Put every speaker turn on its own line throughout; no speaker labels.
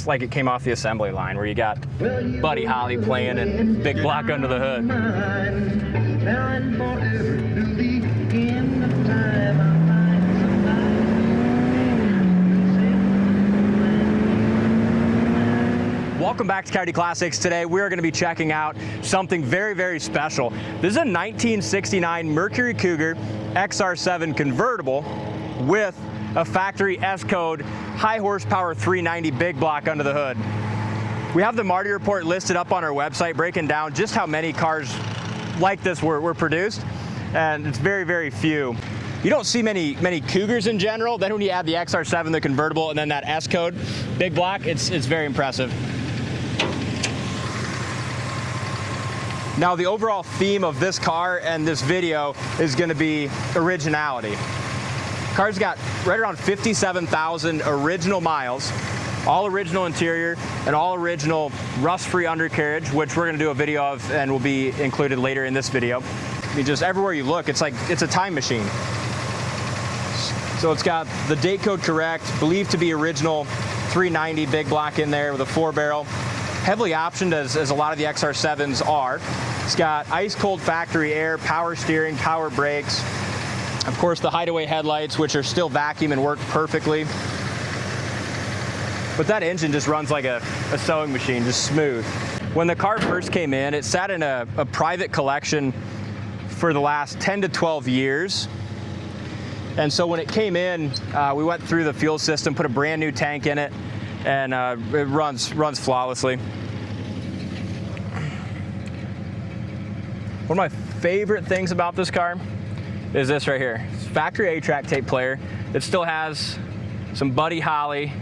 like it came off the assembly line, where you got Buddy Holly playing and Big Block under the hood. Welcome back to Coyote Classics. Today we are going to be checking out something very, very special. This is a 1969 Mercury Cougar XR7 Convertible with a factory S-code, high horsepower 390 big block under the hood. We have the Marty report listed up on our website, breaking down just how many cars like this were produced, and it's very, very few. You don't see many Cougars in general. Then when you add the XR7, the convertible, and then that S-code big block, it's very impressive. Now, the overall theme of this car and this video is going to be originality. Car's got right around 57,000 original miles, all original interior and all original rust-free undercarriage, which we're going to do a video of and will be included later in this video. I mean, just everywhere you look, it's like it's a time machine. So it's got the date code correct, believed to be original 390 big block in there with a 4-barrel. Heavily optioned as a lot of the XR7s are. It's got ice cold factory air, power steering, power brakes. Of course, the Hideaway headlights, which are still vacuum and work perfectly. But that engine just runs like a sewing machine, just smooth. When the car first came in, it sat in a private collection for the last 10 to 12 years. And so when it came in, we went through the fuel system, put a brand new tank in it, and it runs flawlessly. One of my favorite things about this car is this right here. It's factory 8-track tape player. It still has some Buddy Holly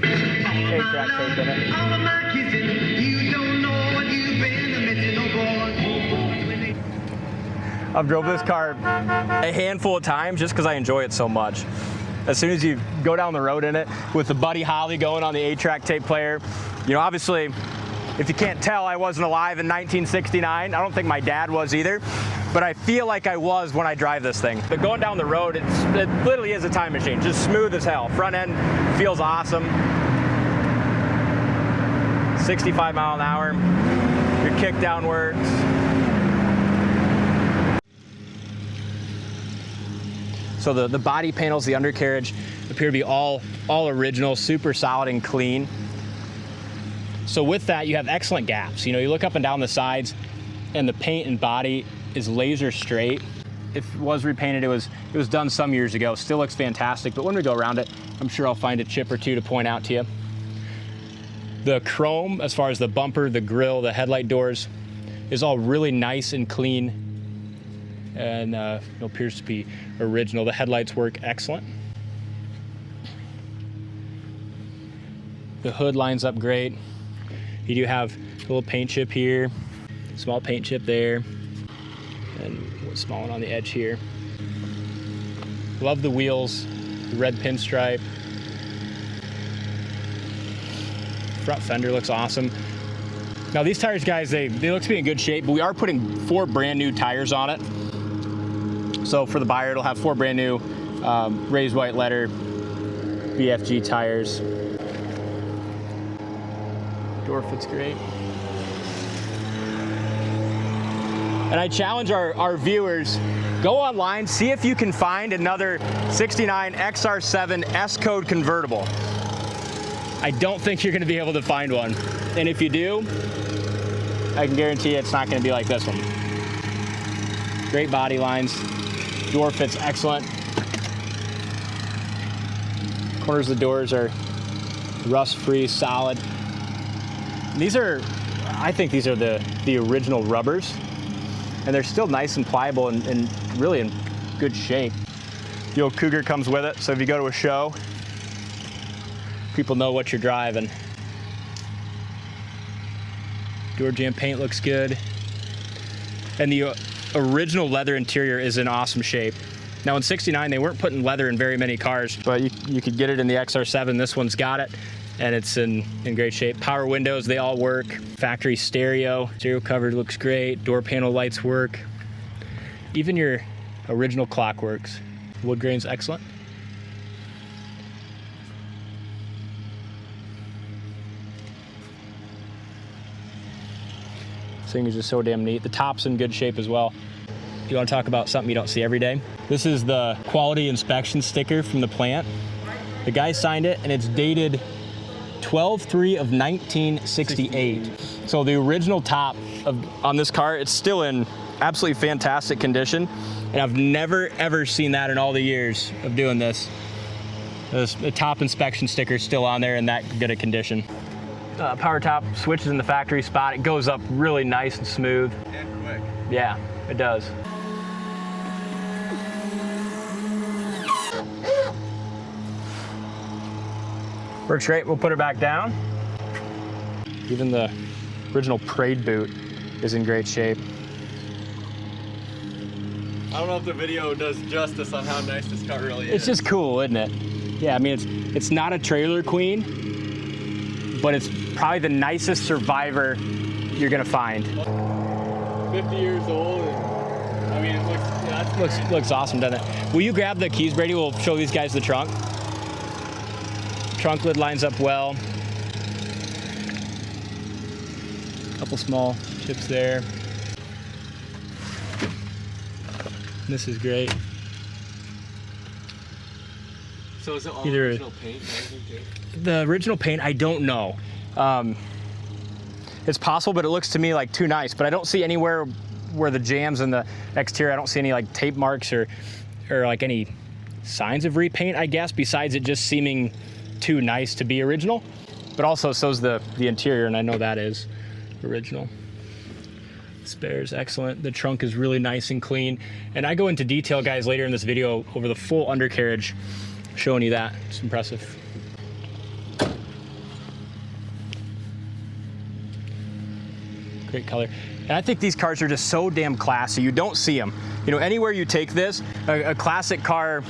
8-track tape in it. I've drove this car a handful of times just because I enjoy it so much. As soon as you go down the road in it with the Buddy Holly going on the 8-track tape player, you know, obviously, if you can't tell, I wasn't alive in 1969. I don't think my dad was either, but I feel like I was when I drive this thing. But going down the road, it literally is a time machine, just smooth as hell. Front end feels awesome. 65 mile an hour. Your kick down works. So the body panels, the undercarriage, appear to be all original, super solid and clean. So with that, you have excellent gaps. You know, you look up and down the sides, and the paint and body is laser straight. If it was repainted, it was done some years ago. Still looks fantastic, but when we go around it, I'm sure I'll find a chip or two to point out to you. The chrome, as far as the bumper, the grille, the headlight doors, is all really nice and clean, and it appears to be original. The headlights work excellent. The hood lines up great. You do have a little paint chip here, small paint chip there, and a small one on the edge here. Love the wheels, the red pinstripe. Front fender looks awesome. Now these tires, guys, they look to be in good shape, but we are putting 4 brand new tires on it. So for the buyer, it'll have 4 brand new raised white letter BFG tires. Door fits great. And I challenge our viewers, go online, see if you can find another 69 XR7 S-code convertible. I don't think you're gonna be able to find one. And if you do, I can guarantee you it's not gonna be like this one. Great body lines, door fits excellent. Corners of the doors are rust-free, solid. These are, I think these are the original rubbers, and they're still nice and pliable and really in good shape. The old Cougar comes with it, so if you go to a show, people know what you're driving. Door jamb paint looks good. And the original leather interior is in awesome shape. Now in '69, they weren't putting leather in very many cars, but you could get it in the XR7. This one's got it, and it's in great shape. Power windows, they all work. Factory stereo cover looks great. Door panel lights work. Even your original clock works. Wood grain's excellent. This thing is just so damn neat. The top's in good shape as well. You want to talk about something you don't see every day? This is the quality inspection sticker from the plant. The guy signed it, and it's dated 12/3 of 1968. So the original top on this car, it's still in absolutely fantastic condition. And I've never, ever seen that in all the years of doing this. The top inspection sticker is still on there in that good a condition. Power top switches in the factory spot. It goes up really nice and smooth.
And quick.
Yeah, it does. Works great. We'll put it back down. Even the original Parade boot is in great shape.
I don't know if the video does justice on how nice this car really is.
It's just cool, isn't it? Yeah, I mean, it's not a trailer queen, but it's probably the nicest survivor you're gonna find.
50 years old, and I mean, it looks, yeah,
looks awesome, doesn't it? Will you grab the keys, Brady? We'll show these guys the trunk. Trunk lid lines up well. Couple small chips there. This is great.
So is it all original paint?
The original paint, I don't know. It's possible, but it looks to me like too nice. But I don't see anywhere where the jams in the exterior, I don't see any like tape marks or like any signs of repaint, I guess, besides it just seeming too nice to be original. But also so's the interior, and I know that is original. Spare is excellent. The trunk is really nice and clean. And I go into detail, guys, later in this video over the full undercarriage, showing you that. It's impressive. Great color. And I think these cars are just so damn classy. You don't see them. You know, anywhere you take this, a classic car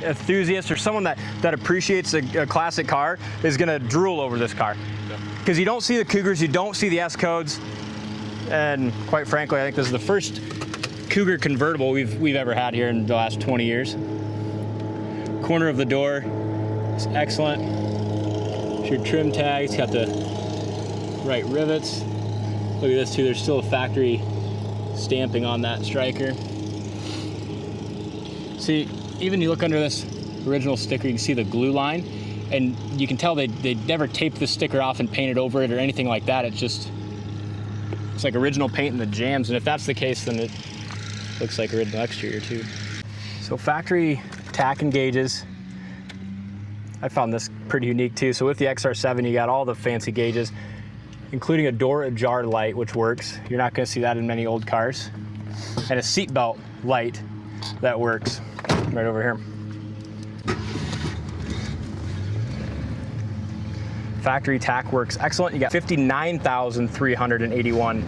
enthusiast or someone that appreciates a classic car is gonna drool over this car. Because you don't see the Cougars, you don't see the S-Codes, and quite frankly, I think this is the first Cougar convertible we've ever had here in the last 20 years. Corner of the door is excellent. It's your trim tags, got the right rivets. Look at this too, there's still a factory stamping on that striker. See, even you look under this original sticker, you can see the glue line, and you can tell they never taped the sticker off and painted over it or anything like that. It's like original paint in the jams, and if that's the case, then it looks like original exterior too. So factory tack and gauges. I found this pretty unique too. So with the XR7, you got all the fancy gauges, including a door ajar light, which works. You're not gonna see that in many old cars. And a seatbelt light that works right over here. Factory tack works excellent. You got 59,381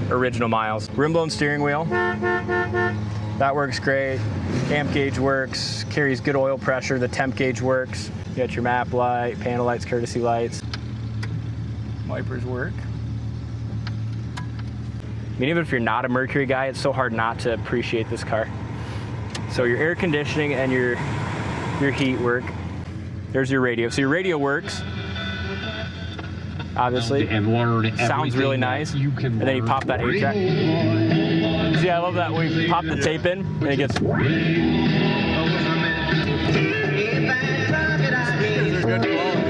original miles. Rim blown steering wheel, that works great. Amp gauge works, carries good oil pressure. The temp gauge works. You got your map light, panel lights, courtesy lights. Wipers work. I mean, even if you're not a Mercury guy, it's so hard not to appreciate this car. So your air conditioning and your heat work. There's your radio. So your radio works. Obviously, sounds really nice. And then you pop that 8-track. See, I love that we pop the tape in and it gets.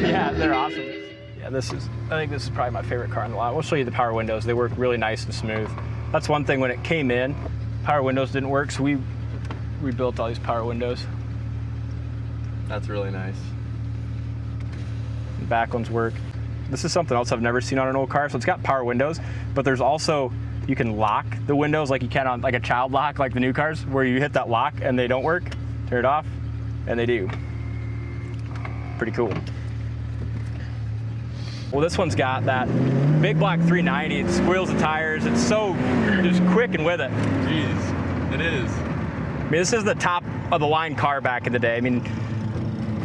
Yeah, they're awesome. Yeah, I think this is probably my favorite car in the lot. We'll show you the power windows. They work really nice and smooth. That's one thing when it came in, power windows didn't work, so we rebuilt all these power windows.
That's really nice.
The back ones work. This is something else I've never seen on an old car. So it's got power windows, but there's also, you can lock the windows like you can on like a child lock, like the new cars, where you hit that lock and they don't work, turn it off, and they do. Pretty cool. Well, this one's got that big block 390. It squeals the tires. It's so just quick and with it.
Jeez, it is.
I mean, this is the top of the line car back in the day. I mean,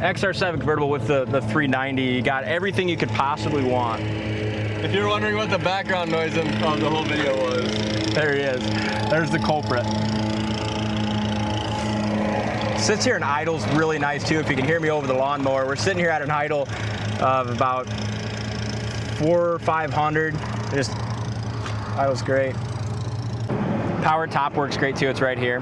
XR7 convertible with the 390, you got everything you could possibly want.
If you're wondering what the background noise of the whole video was.
There he is. There's the culprit. Sits here in idle's really nice too, if you can hear me over the lawnmower. We're sitting here at an idle of about 400 or 500. Just That was great. Power top works great too, it's right here.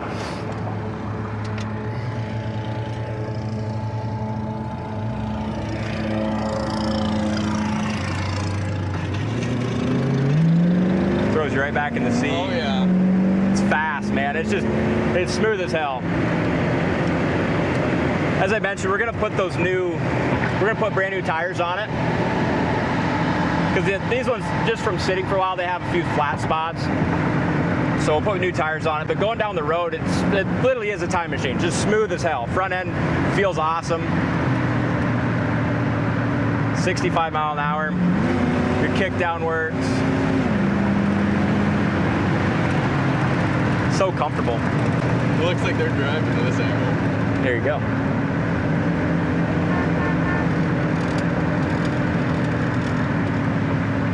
Throws you right back in the seat.
Oh yeah.
It's fast, man. It's smooth as hell. As I mentioned, we're gonna put brand new tires on it. Because these ones, just from sitting for a while, they have a few flat spots. So we'll put new tires on it. But going down the road, it literally is a time machine. Just smooth as hell. Front end feels awesome. 65 mile an hour. Your kick down works. So comfortable.
It looks like they're driving to this angle.
There you go.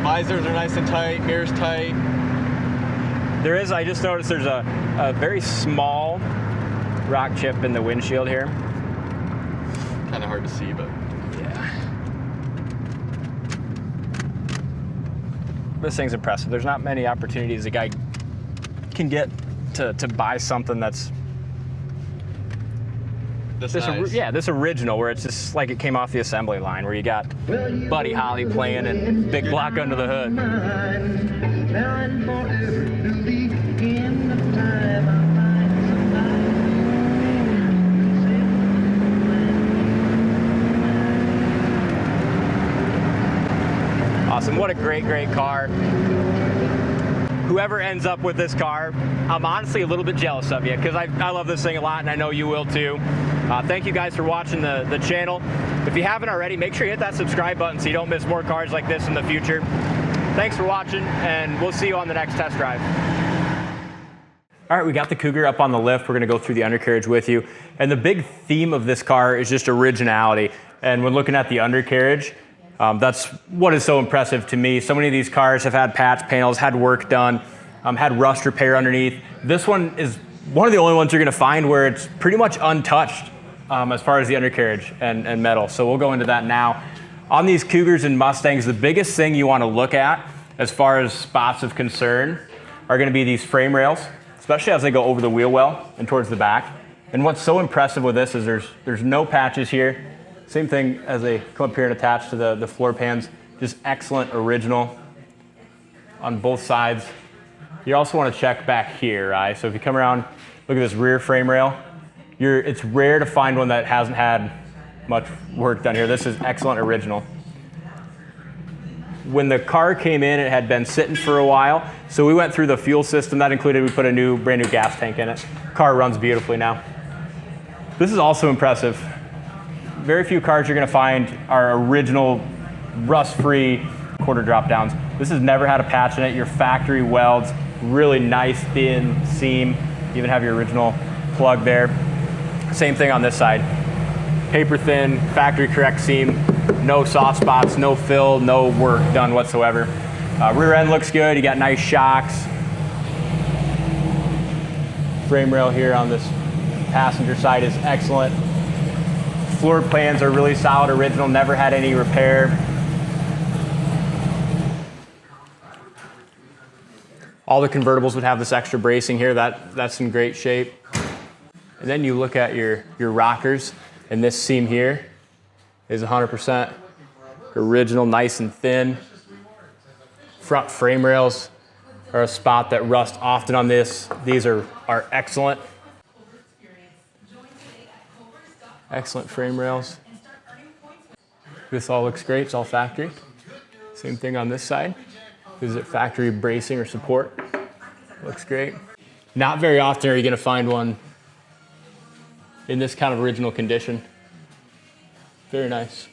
Visors are nice and tight, mirrors tight.
There is, I just noticed there's a very small rock chip in the windshield here.
Kind of hard to see, but
yeah. This thing's impressive. There's not many opportunities a guy can get to buy something that's this original, where it's just like it came off the assembly line, where you got Buddy Holly playing and Big Block under the hood. Awesome, what a great car. Whoever ends up with this car, I'm honestly a little bit jealous of you, because I love this thing a lot, and I know you will too. Thank you guys for watching the channel. If you haven't already, make sure you hit that subscribe button so you don't miss more cars like this in the future. Thanks for watching, and we'll see you on the next test drive. All right, we got the Cougar up on the lift. We're gonna go through the undercarriage with you. And the big theme of this car is just originality. And when looking at the undercarriage, that's what is so impressive to me. So many of these cars have had patch panels, had work done, had rust repair underneath. This one is one of the only ones you're gonna find where it's pretty much untouched as far as the undercarriage and metal. So we'll go into that now. On these Cougars and Mustangs, the biggest thing you wanna look at as far as spots of concern are gonna be these frame rails, especially as they go over the wheel well and towards the back. And what's so impressive with this is there's no patches here. Same thing as they come up here and attach to the floor pans. Just excellent original on both sides. You also want to check back here, right? So if you come around, look at this rear frame rail. It's rare to find one that hasn't had much work done here. This is excellent original. When the car came in, it had been sitting for a while. So we went through the fuel system. That included, we put a brand new gas tank in it. Car runs beautifully now. This is also impressive. Very few cars you're gonna find are original rust-free quarter drop downs. This has never had a patch in it. Your factory welds, really nice thin seam. You even have your original plug there. Same thing on this side. Paper thin, factory correct seam, no soft spots, no fill, no work done whatsoever. Rear end looks good, you got nice shocks. Frame rail here on this passenger side is excellent. Floor plans are really solid, original, never had any repair. All the convertibles would have this extra bracing here. That's in great shape. And then you look at your rockers, and this seam here is 100% original, nice and thin. Front frame rails are a spot that rust often on this. These are excellent. Excellent frame rails. This all looks great, it's all factory. Same thing on this side. Is it factory bracing or support? Looks great. Not very often are you gonna find one in this kind of original condition. Very nice.